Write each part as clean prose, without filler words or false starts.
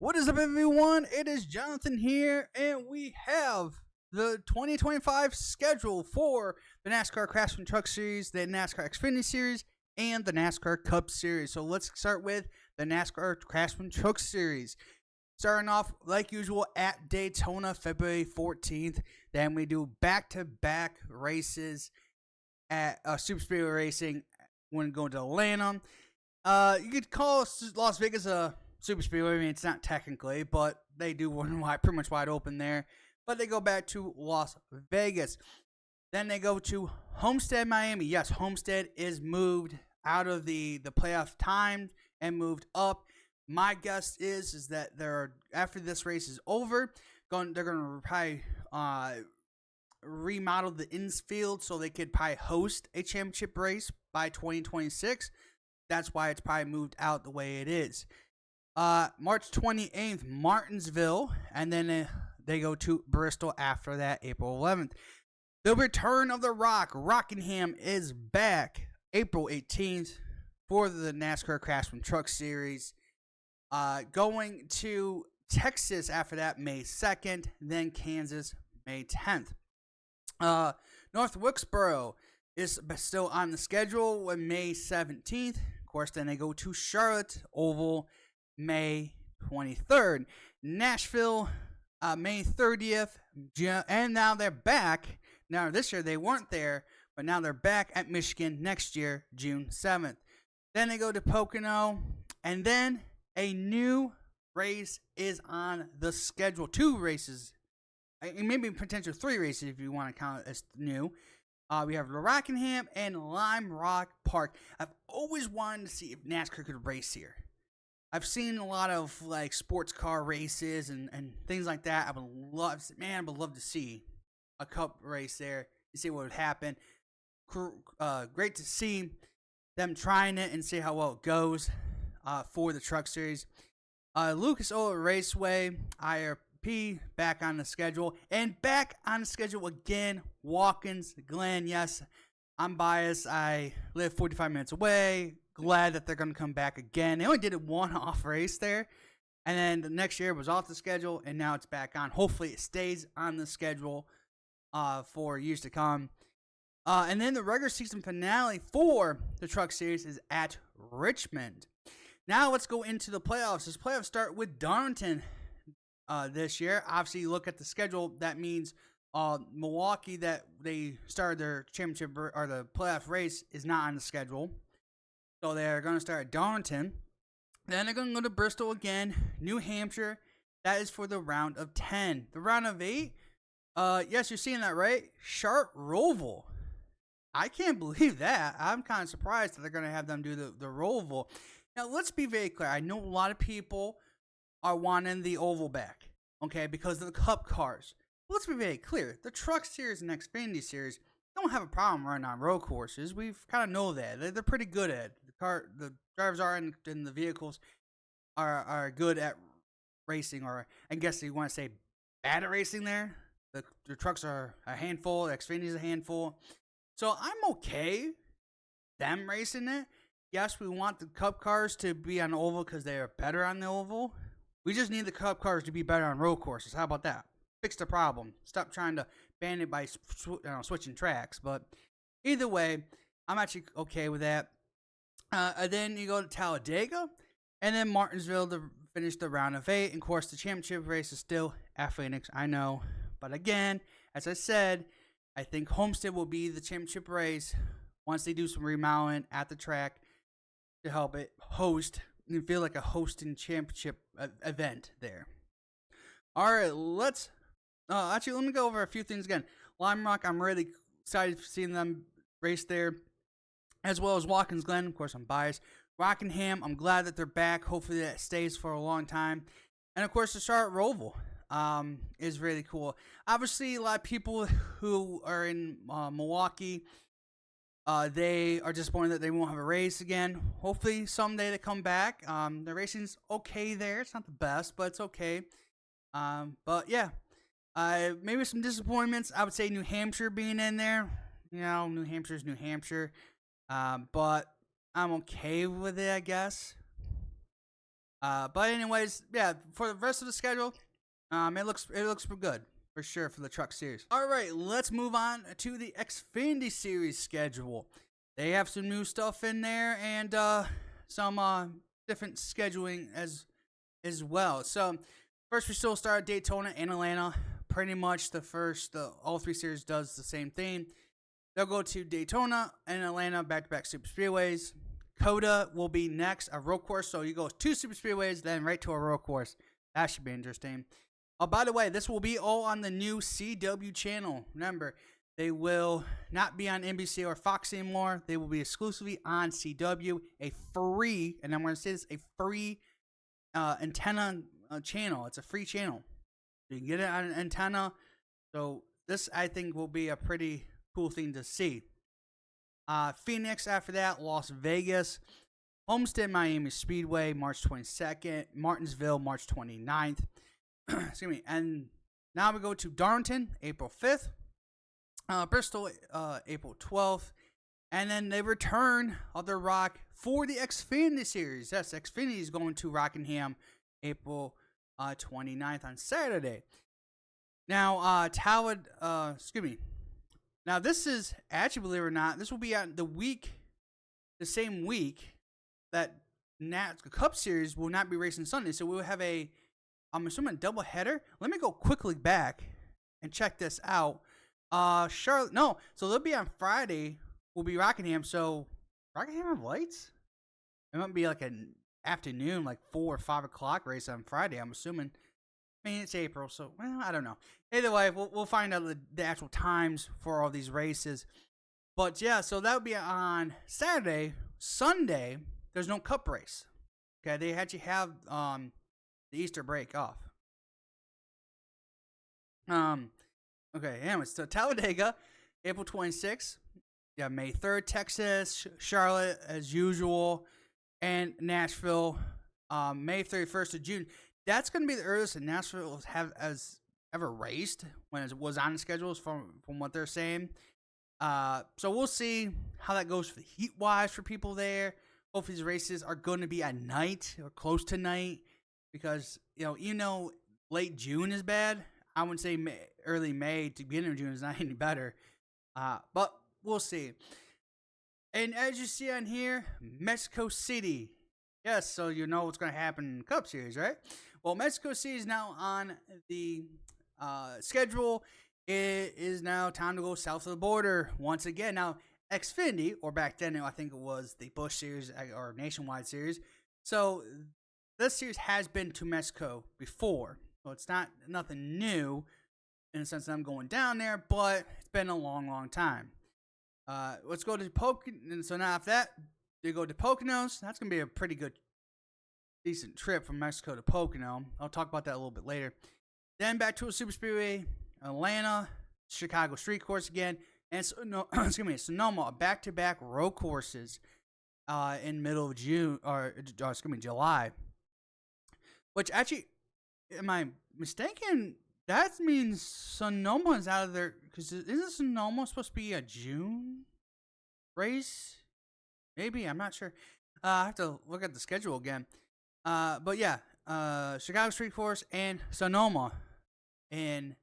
What is up, everyone? It is Jonathan here, and we have the 2025 schedule for the NASCAR Craftsman Truck Series, the NASCAR Xfinity Series, and the NASCAR Cup Series. So let's start with the NASCAR Craftsman Truck Series. Starting off, like usual, at Daytona, February 14th. Then we do back-to-back races at Super Speedway Racing when going to Atlanta. You could call Las Vegas a Super Speedway. I mean, it's not technically, but they do one pretty much wide open there. But they go back to Las Vegas. Then they go to Homestead, Miami. Yes, Homestead is moved out of the playoff time and moved up. My guess is that after this race is over, they're going to probably remodel the infield so they could probably host a championship race by 2026. That's why it's probably moved out the way it is. March 28th, Martinsville, and then they go to Bristol after that, April 11th. The return of the Rock. Rockingham is back April 18th for the NASCAR Craftsman Truck Series. Going to Texas after that, May 2nd, then Kansas, May 10th. North Wilkesboro is still on the schedule with May 17th. Of course, then they go to Charlotte Oval, May 23rd. Nashville, May 30th. And now they're back. Now, this year they weren't there, but now they're back at Michigan next year, June 7th. Then they go to Pocono, and then a new race is on the schedule. 2 races, maybe potential 3 races if you want to count it as new. We have Rockingham and Lime Rock Park. I've always wanted to see if NASCAR could race here. I've seen a lot of like sports car races and things like that. I would love to see a cup race there to see what would happen. Great to see them trying it and see how well it goes for the Truck Series. Lucas Oil Raceway, IRP, back on the schedule. And back on the schedule again, Watkins Glen. Yes, I'm biased. I live 45 minutes away. Glad that they're going to come back again. They only did a one-off race there. And then the next year was off the schedule, and now it's back on. Hopefully it stays on the schedule for years to come. And then the regular season finale for the Truck Series is at Richmond. Now let's go into the playoffs. This playoffs start with Darlington this year. Obviously, you look at the schedule. That means Milwaukee, that they started their championship or the playoff race, is not on the schedule. So they're going to start at Darlington. Then they're going to go to Bristol again. New Hampshire. That is for the round of 10. The round of 8. Yes, you're seeing that right. Sharp Roval. I can't believe that. I'm kind of surprised that they're going to have them do the Roval. Now, let's be very clear. I know a lot of people are wanting the oval back, okay, because of the Cup cars. But let's be very clear. The Truck Series and Xfinity Series don't have a problem running on road courses. We've kind of know that. They're pretty good at it. The drivers are in the vehicles are good at racing, or I guess you want to say bad at racing there. The trucks are a handful. The Xfinity is a handful. So I'm okay them racing it. Yes, we want the Cup cars to be on the oval because they are better on the oval. We just need the Cup cars to be better on road courses. How about that? Fix the problem. Stop trying to ban it by switching tracks. But either way, I'm actually okay with that. And then you go to Talladega, and then Martinsville to finish the round of 8. And of course, the championship race is still at Phoenix. I know. But again, as I said, I think Homestead will be the championship race once they do some remodeling at the track to help it host and feel like a hosting championship event there. All right, let me go over a few things again. Lime Rock, I'm really excited for seeing them race there, as well as Watkins Glen. Of course, I'm biased. Rockingham, I'm glad that they're back. Hopefully that stays for a long time. And of course, the Charlotte Roval is really cool. Obviously, a lot of people who are in Milwaukee, they are disappointed that they won't have a race again. Hopefully someday they come back. The racing's okay there. It's not the best, but it's okay. But yeah, maybe some disappointments. I would say New Hampshire being in there. You know, New Hampshire's New Hampshire. But I'm okay with it, I guess. But anyways, yeah, for the rest of the schedule, it looks good for sure for the Truck Series. All right, let's move on to the Xfinity Series schedule. They have some new stuff in there and some different scheduling as well. So first, we still start at Daytona and Atlanta. Pretty much all three series does the same thing. They'll go to Daytona and Atlanta, back-to-back super speedways. Coda will be next, a road course. So you go 2 super speedways, then right to a road course. That should be interesting. Oh, by the way, this will be all on the new CW channel. Remember, they will not be on NBC or Fox anymore. They will be exclusively on CW, a free, and I'm going to say this, a free antenna channel. It's a free channel. You can get it on an antenna. So this, I think, will be a pretty cool thing to see. Phoenix after that, Las Vegas, Homestead Miami Speedway, March 22nd, Martinsville, March 29th. Excuse me. And now we go to Darlington, April 5th, Bristol, April 12th, and then they return Other Rock for the Xfinity Series. Yes, Xfinity is going to Rockingham, April 29th on Saturday. Now, excuse me. Now, this is, actually, believe it or not, this will be on the same week that NASCAR Cup Series will not be racing Sunday. So we will have I'm assuming, double header. Let me go quickly back and check this out. So they'll be on Friday. We'll be Rockingham. So, Rockingham have lights? It might be like an afternoon, like 4 or 5 o'clock race on Friday, I'm assuming. I mean, it's April, so, well, I don't know. Either way, we'll find out the actual times for all these races. But, yeah, so that would be on Saturday. Sunday, there's no Cup race. Okay, they actually have the Easter break off. Okay, anyways, so Talladega, April 26th. Yeah, May 3rd, Texas, Charlotte, as usual, and Nashville, May 31st of June. That's going to be the earliest that Nashville has ever raced when it was on the schedules from what they're saying. So we'll see how that goes for the heat-wise for people there. Hopefully these races are going to be at night or close to night because, late June is bad. I wouldn't say early May to beginning of June is not any better. But we'll see. And as you see on here, Mexico City. Yes, so you know what's going to happen in the Cup Series, right? Well, Mexico City is now on the schedule. It is now time to go south of the border once again. Now, Xfinity, or back then I think it was the Busch Series or Nationwide Series. So this series has been to Mexico before. So it's nothing new in the sense that I'm going down there, but it's been a long, long time. Let's go to Poconos. So now after that, they go to Poconos. That's going to be a pretty good, decent trip from Mexico to Pocono. I'll talk about that a little bit later. Then back to a super speedway, Atlanta, Chicago Street Course again, and Sonoma, back-to-back road courses in middle of June, or July. Which actually, am I mistaken? That means Sonoma is out of there, because isn't Sonoma supposed to be a June race? Maybe, I'm not sure. I have to look at the schedule again. But yeah, Chicago Street Course and Sonoma in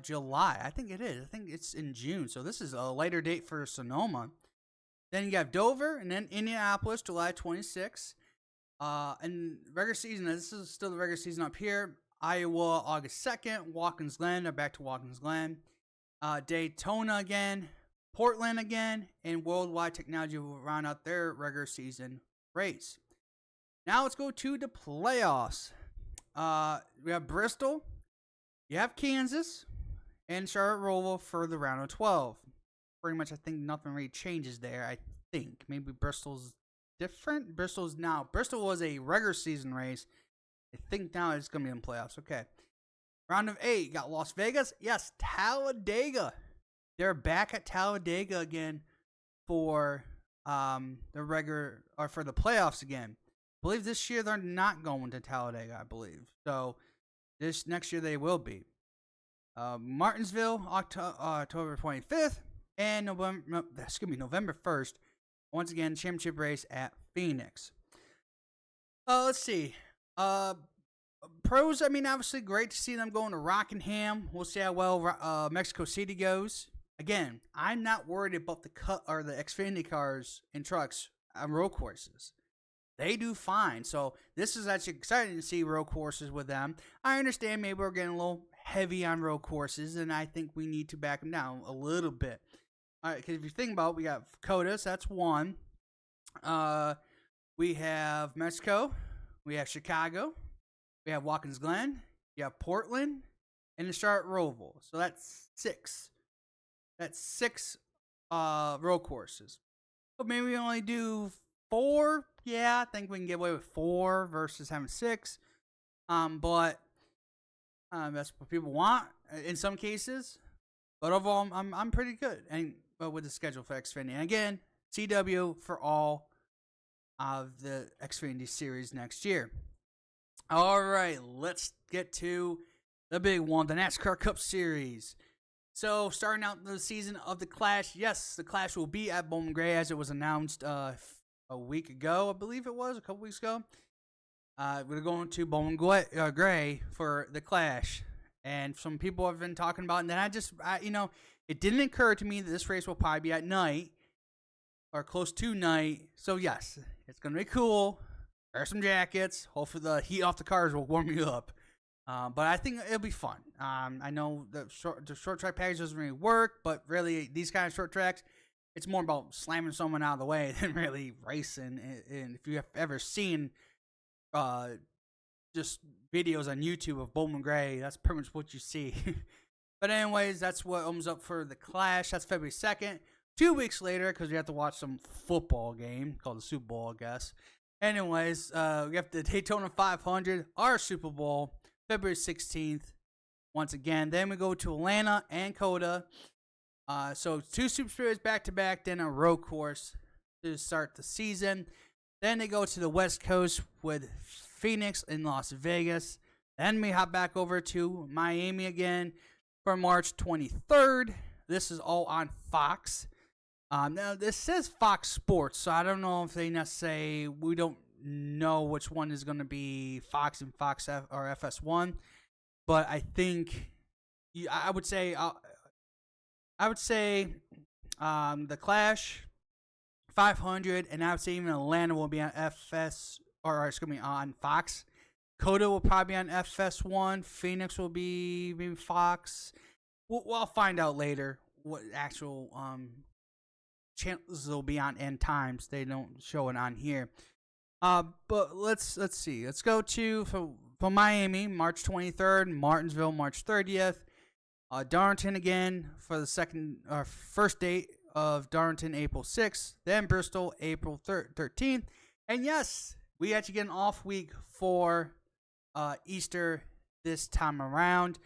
July. I think it is. I think it's in June. So this is a later date for Sonoma. Then you have Dover and then Indianapolis, July 26th. And regular season, this is still the regular season up here. Iowa, August 2nd. Watkins Glen, or back to Watkins Glen. Daytona again. Portland again. And Worldwide Technology will round out their regular season race. Now let's go to the playoffs. We have Bristol. You have Kansas. And Charlotte Roval for the round of 12. Pretty much, I think nothing really changes there. I think maybe Bristol's different. Bristol was a regular season race. I think now it's going to be in playoffs. Okay. Round of 8. You got Las Vegas. Yes, Talladega. They're back at Talladega again for the regular, or for the playoffs again. I believe this year they're not going to Talladega, I believe. So this next year they will be. Martinsville, October 25th, and November 1st. Once again, championship race at Phoenix. Let's see. Uh, Pros. I mean, obviously, great to see them going to Rockingham. We'll see how well Mexico City goes. Again, I'm not worried about the cut or the Xfinity cars and trucks on road courses. They do fine. So this is actually exciting to see road courses with them. I understand maybe we're getting a little heavy on road courses, and I think we need to back them down a little bit. All right, because if you think about it, we got Codas, that's one. We have Mexico, we have Chicago, we have Watkins Glen, you have Portland, and the Charlotte Roval. So that's six. That's six road courses. But maybe we only do four. Yeah, I think we can get away with four versus having six. But that's what people want in some cases. But overall, I'm pretty good and with the schedule for Xfinity. And again, CW for all of the Xfinity series next year. All right, let's get to the big one, the NASCAR Cup Series. So, starting out the season of the Clash, yes, the Clash will be at Bowman Gray as it was announced a week ago, I believe it was, a couple weeks ago. We're going to Bowman Gray for the Clash. And some people have been talking about it, and then it didn't occur to me that this race will probably be at night or close to night. So, yes, it's going to be cool. Wear some jackets. Hopefully the heat off the cars will warm you up. But I think it'll be fun. I know the short track package doesn't really work, but really these kind of short tracks, it's more about slamming someone out of the way than really racing. And if you have ever seen just videos on YouTube of Bowman Gray, that's pretty much what you see. But anyways, that's what opens up for the Clash. That's February 2nd. 2 weeks later, because we have to watch some football game called the Super Bowl, I guess. Anyways, we have the Daytona 500, our Super Bowl, February 16th. Once again, then we go to Atlanta and Coda. So 2 Super Speedways back to back, then a road course to start the season. Then they go to the West Coast with Phoenix and Las Vegas. Then we hop back over to Miami again for March 23rd. This is all on Fox. Now, this says Fox Sports, so I don't know if they necessarily, we don't know which one is going to be Fox and Fox or FS1, but I think, I would say the Clash 500, and I would say even Atlanta will be on FS, or it's going to be on Fox. Coda will probably be on FS1. Phoenix will be maybe Fox. I'll find out later what actual channels will be on end times. They don't show it on here. But let's see. Let's go to from Miami, March 23rd, Martinsville, March 30th. Darlington again for the first date of Darlington, April 6th. Then Bristol, April 13th. And yes, we actually get an off week for Easter this time around.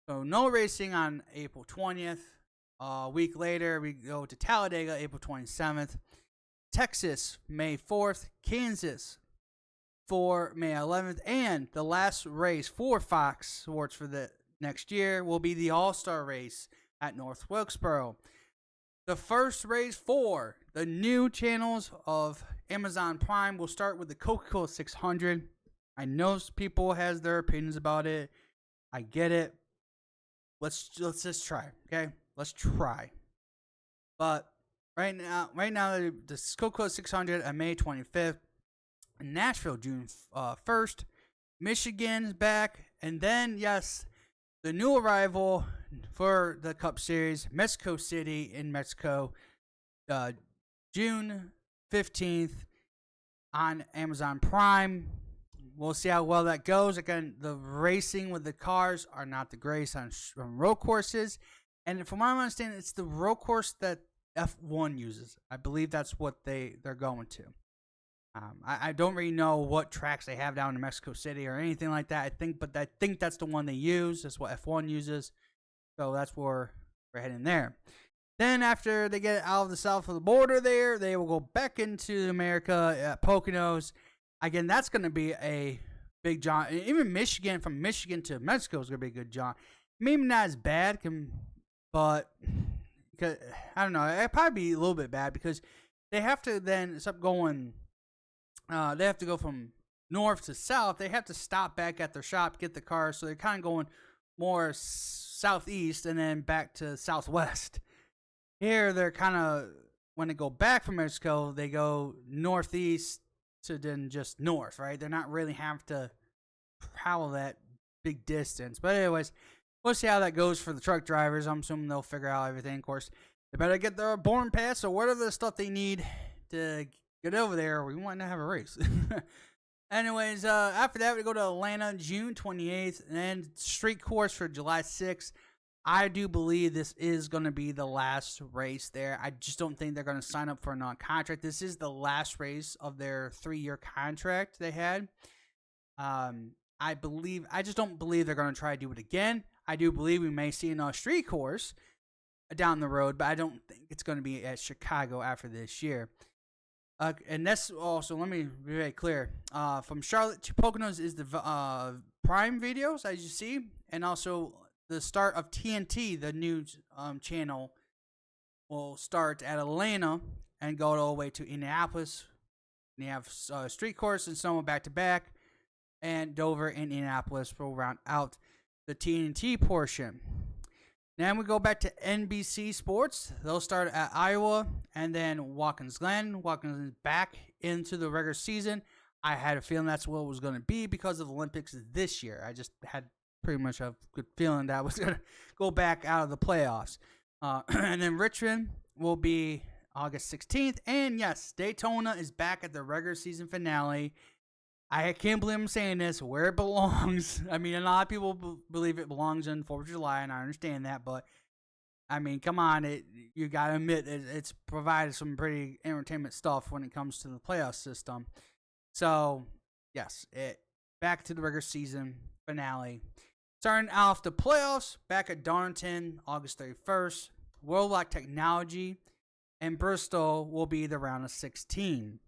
So no racing on April 20th. A week later, we go to Talladega, April 27th. Texas, May 4th. Kansas, for May 11th. And the last race for Fox Sports for the next year will be the All-Star race at North Wilkesboro. The first race for the new channels of Amazon Prime will start with the Coca-Cola 600. I know people has their opinions about it. I get it. Let's just try, okay? Let's try. But right now, the Coca-Cola 600 on May 25th. Nashville, June 1st. Michigan's back. And then, yes, the new arrival for the Cup Series, Mexico City in Mexico, June 15th on Amazon Prime. We'll see how well that goes. Again, the racing with the cars are not the greatest on road courses. And from my understanding, it's the road course that F1 uses. I believe that's what they're going to. I don't really know what tracks they have down in Mexico City or anything like that. I think that's the one they use. That's what F1 uses. So that's where we're heading there. Then after they get out of the south of the border there, they will go back into America at Poconos. Again, that's going to be a big jaunt. Even Michigan, from Michigan to Mexico is going to be a good jaunt. Maybe not as bad, but I don't know. It'd probably be a little bit bad because they have to then stop going. They have to go from north to south, they have to stop back at their shop, get the car. So they're kind of going more southeast and then back to southwest. Here, they're kind of, when they go back from Mexico, they go northeast to then just north, right? They're not really have to travel that big distance. But anyways, we'll see how that goes for the truck drivers. I'm assuming they'll figure out everything. Of course, they better get their boarding pass or whatever the stuff they need to get over there, or we might not have a race. Anyways, after that, we go to Atlanta, June 28th, and then street course for July 6th. I do believe this is going to be the last race there. I just don't think they're going to sign up for a non-contract. This is the last race of their 3-year contract they had. I just don't believe they're going to try to do it again. I do believe we may see another street course down the road, but I don't think it's going to be at Chicago after this year. And that's also, let me be very clear, from Charlotte to Poconos is the Prime videos, as you see, and also the start of TNT, the new channel, will start at Atlanta and go all the way to Indianapolis. And you have street course and Sonoma back-to-back, and Dover and Indianapolis will round out the TNT portion. Then we go back to NBC Sports. They'll start at Iowa and then Watkins Glen. Watkins is back into the regular season. I had a feeling that's what it was going to be because of the Olympics this year. I just had pretty much a good feeling that was going to go back out of the playoffs. And then Richmond will be August 16th. And yes, Daytona is back at the regular season finale. I can't believe I'm saying this, where it belongs. I mean, a lot of people believe it belongs in 4th of July, and I understand that, but, I mean, come on, you got to admit, it's provided some pretty entertainment stuff when it comes to the playoff system. So, yes, back to the regular season finale. Starting off the playoffs, back at Darlington, August 31st. Worldwide Technology and Bristol will be the round of 16.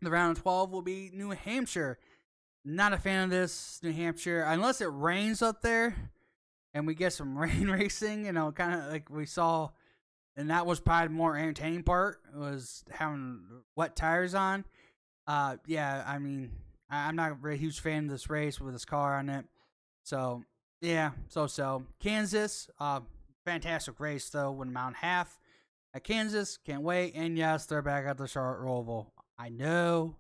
The round of 12 will be New Hampshire. Not a fan of this, New Hampshire, unless it rains up there and we get some rain racing, kind of like we saw. And that was probably the more entertaining part, was having wet tires on. Yeah, I mean, I'm not a very huge fan of this race with this car on it. So, yeah, so. Kansas, fantastic race, though, with a mile and a half. At Kansas, can't wait. And yes, they're back at the Charlotte Roval. I know.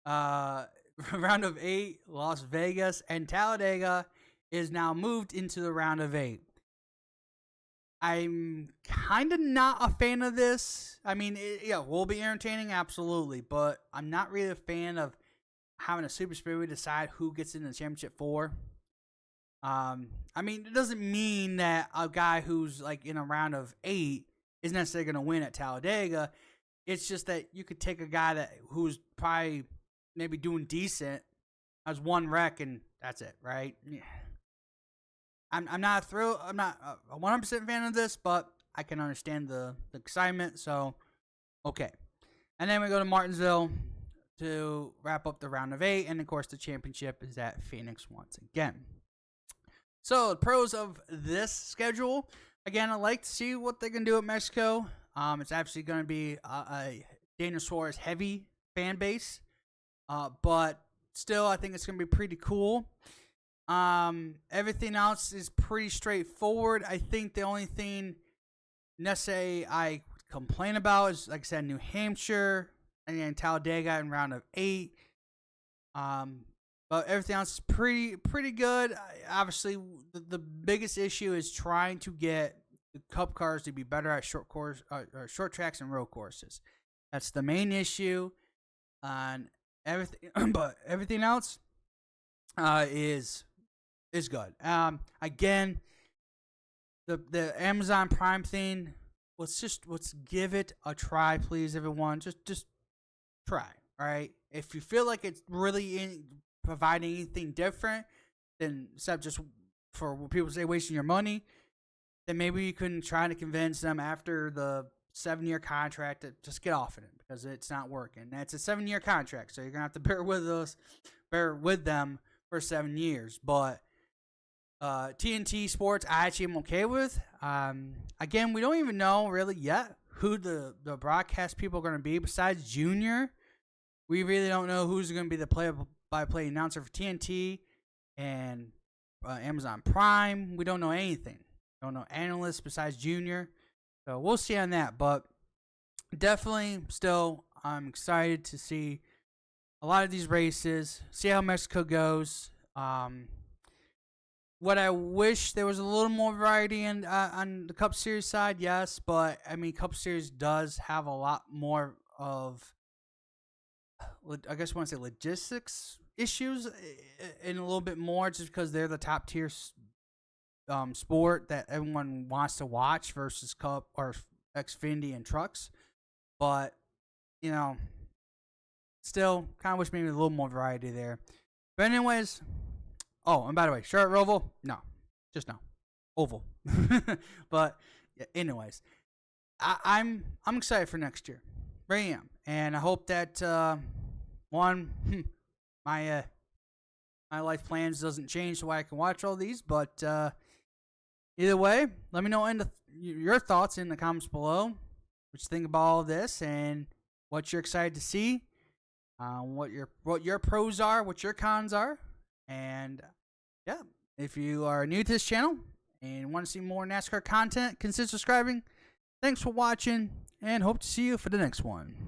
Round of 8, Las Vegas and Talladega is now moved into the round of 8. I'm kind of not a fan of this. I mean, it will be entertaining, absolutely, but I'm not really a fan of having a super speedway decide who gets in the championship 4. I mean, it doesn't mean that a guy who's like in a round of 8 is necessarily going to win at Talladega. It's just that you could take a guy who's probably maybe doing decent, has one wreck, and that's it, right? Yeah. I'm not thrilled. I'm not a 100% fan of this, but I can understand the excitement. So, okay. And then we go to Martinsville to wrap up the round of 8, and of course the championship is at Phoenix once again. So, the pros of this schedule. Again, I'd like to see what they can do at Mexico. It's actually going to be a Daniel Suarez heavy fan base. But still, I think it's going to be pretty cool. Everything else is pretty straightforward. I think the only thing necessarily I complain about is, like I said, New Hampshire and then Talladega in round of 8. But everything else is pretty good. Obviously, the biggest issue is trying to get the Cup cars to be better at short tracks and road courses. That's the main issue. And everything, but everything else is good. Again, the Amazon Prime thing. Let's give it a try, please, everyone. Just try. All right. If you feel like it's really providing anything different than except just for what people say wasting your money, then maybe you can try to convince them after the 7-year contract to just get off of it because it's not working. It's a 7-year contract, so you're gonna have to bear with them for 7 years. But TNT Sports, I actually am okay with. Again, we don't even know really yet who the broadcast people are going to be besides Junior. We really don't know who's going to be the play-by-play announcer for TNT and Amazon Prime. We don't know anything. Don't know analysts besides Junior. So we'll see on that. But definitely, still, I'm excited to see a lot of these races. See how Mexico goes. What I wish there was a little more variety on the Cup Series side, yes, but I mean Cup Series does have a lot more of, I guess I want to say logistics issues, and a little bit more just because they're the top tier sport that everyone wants to watch versus Cup or Xfinity and trucks. But you know, still kind of wish maybe a little more variety there. But anyways. Oh, and by the way, Charlotte Roval? No, just no, oval. But yeah, anyways, I'm excited for next year. Really am, and I hope that one my my life plans doesn't change so I can watch all these. But either way, let me know your thoughts in the comments below. What you think about all this and what you're excited to see. What your pros are, what your cons are, and yeah, if you are new to this channel and want to see more NASCAR content, consider subscribing. Thanks for watching, and hope to see you for the next one.